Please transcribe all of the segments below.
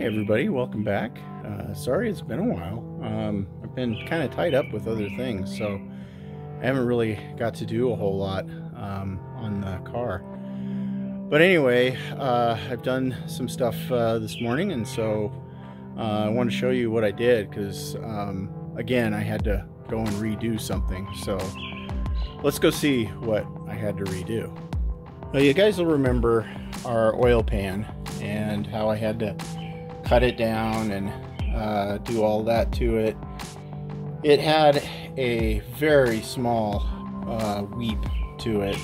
everybody, welcome back. Sorry it's been a while. I've been kind of tied up with other things, so I haven't really got to do a whole lot on the car. But anyway, I've done some stuff this morning, and so I want to show you what I did because again, I had to go and redo something. So let's go see what I had to redo. Well, you guys will remember our oil pan and how I had to cut it down and do all that to it. It had a very small weep to it,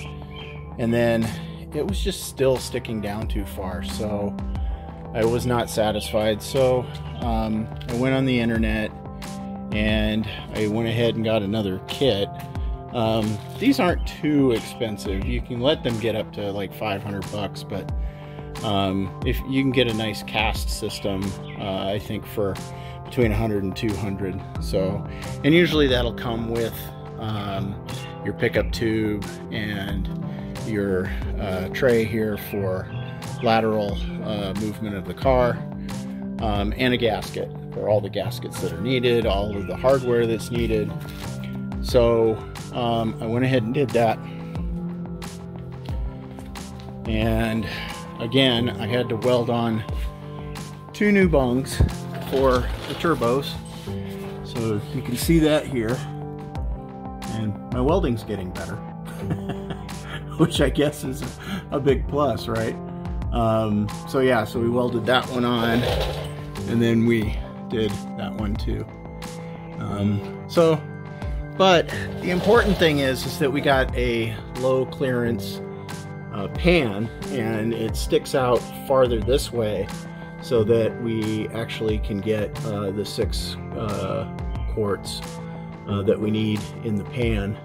and then it was just still sticking down too far, so I was not satisfied. So I went on the internet and I went ahead and got another kit. These aren't too expensive. You can let them get up to like 500 bucks, but if you can get a nice cast system, I think for between 100 and 200. So, and usually that'll come with your pickup tube and your tray here for lateral movement of the car, and a gasket for all the gaskets that are needed, all of the hardware that's needed. So I went ahead and did that, and again I had to weld on 2 new bungs for the turbos, so you can see that here, and my welding's getting better which I guess is a big plus, right? So yeah, so we welded that one on, and then we did that one too. But the important thing is that we got a low clearance pan, and it sticks out farther this way so that we actually can get the 6 quarts that we need in the pan.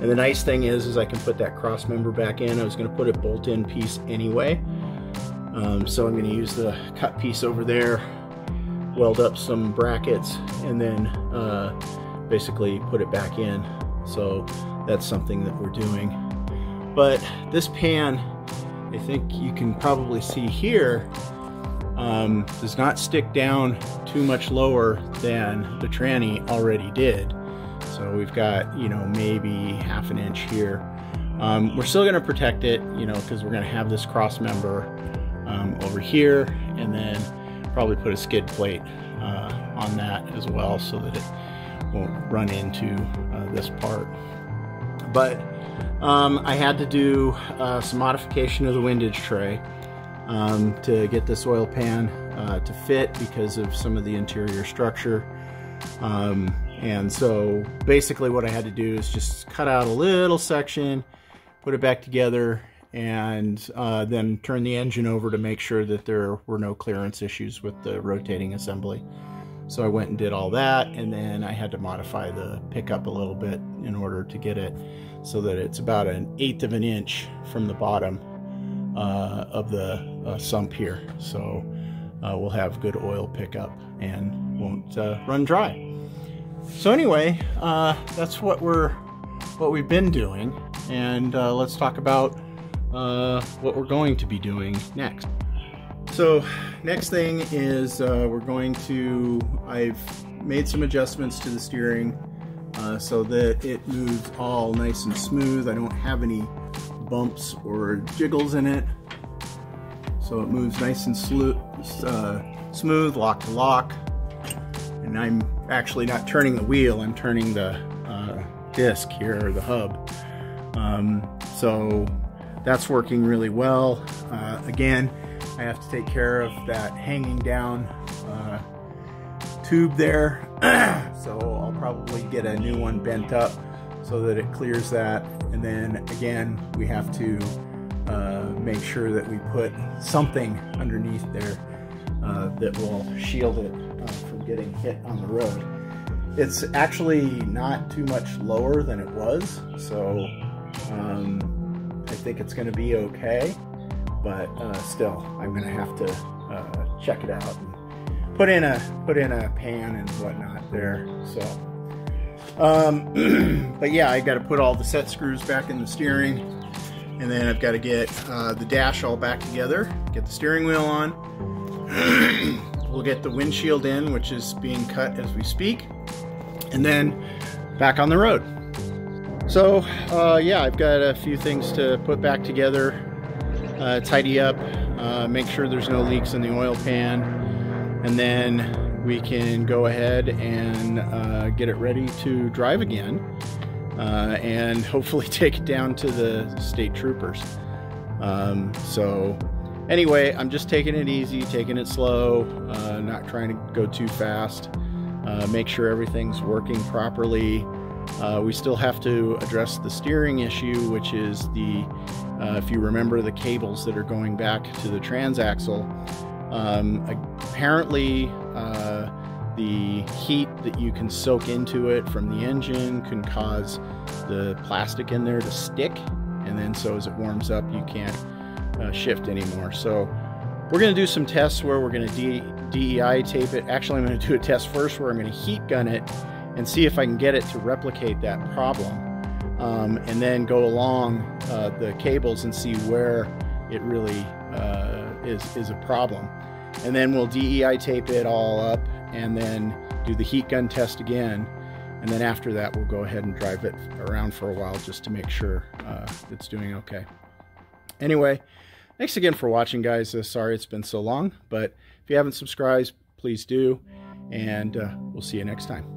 And the nice thing is I can put that cross member back in. I was going to put a bolt-in piece anyway, so I'm going to use the cut piece over there, weld up some brackets, and then basically put it back in. So that's something that we're doing. But this pan, I think you can probably see here, does not stick down too much lower than the tranny already did. So we've got, you know, maybe half an inch here. We're still going to protect it, you know, because we're going to have this cross member over here, and then probably put a skid plate on that as well so that it won't run into this part. But I had to do some modification of the windage tray to get this oil pan to fit because of some of the interior structure. And so basically what I had to do is just cut out a little section, put it back together, and then turn the engine over to make sure that there were no clearance issues with the rotating assembly. So I went and did all that, and then I had to modify the pickup a little bit in order to get it so that it's about 1/8 of an inch from the bottom of the sump here. So we'll have good oil pickup and won't run dry. So anyway, that's what we've been doing, and let's talk about what we're going to be doing next. So next thing is I've made some adjustments to the steering so that it moves all nice and smooth. I don't have any bumps or jiggles in it, so it moves nice and smooth, lock to lock. And I'm actually not turning the wheel, I'm turning the disc here, or the hub. So that's working really well. Again, I have to take care of that hanging down tube there. So I'll probably get a new one bent up so that it clears that. And then again, we have to make sure that we put something underneath there that will shield it from getting hit on the road. It's actually not too much lower than it was, so I think it's going to be okay, but still I'm going to have to check it out and put in a pan and whatnot there. So but yeah, I got to put all the set screws back in the steering, and then I've got to get the dash all back together, get the steering wheel on, We'll get the windshield in, which is being cut as we speak, and then back on the road. So yeah, I've got a few things to put back together, tidy up, make sure there's no leaks in the oil pan, and then we can go ahead and get it ready to drive again, and hopefully take it down to the state troopers. So anyway, I'm just taking it easy, taking it slow, not trying to go too fast, make sure everything's working properly. We still have to address the steering issue, which is the, if you remember, the cables that are going back to the transaxle. Apparently, the heat that you can soak into it from the engine can cause the plastic in there to stick, and then so as it warms up, you can't shift anymore. So we're going to do some tests where we're going to DEI tape it. Actually, I'm going to do a test first where I'm going to heat gun it and see if I can get it to replicate that problem, and then go along the cables and see where it really is a problem. And then we'll DEI tape it all up and then do the heat gun test again. And then after that, we'll go ahead and drive it around for a while just to make sure it's doing okay. Anyway, thanks again for watching, guys. Sorry it's been so long, but if you haven't subscribed, please do. And we'll see you next time.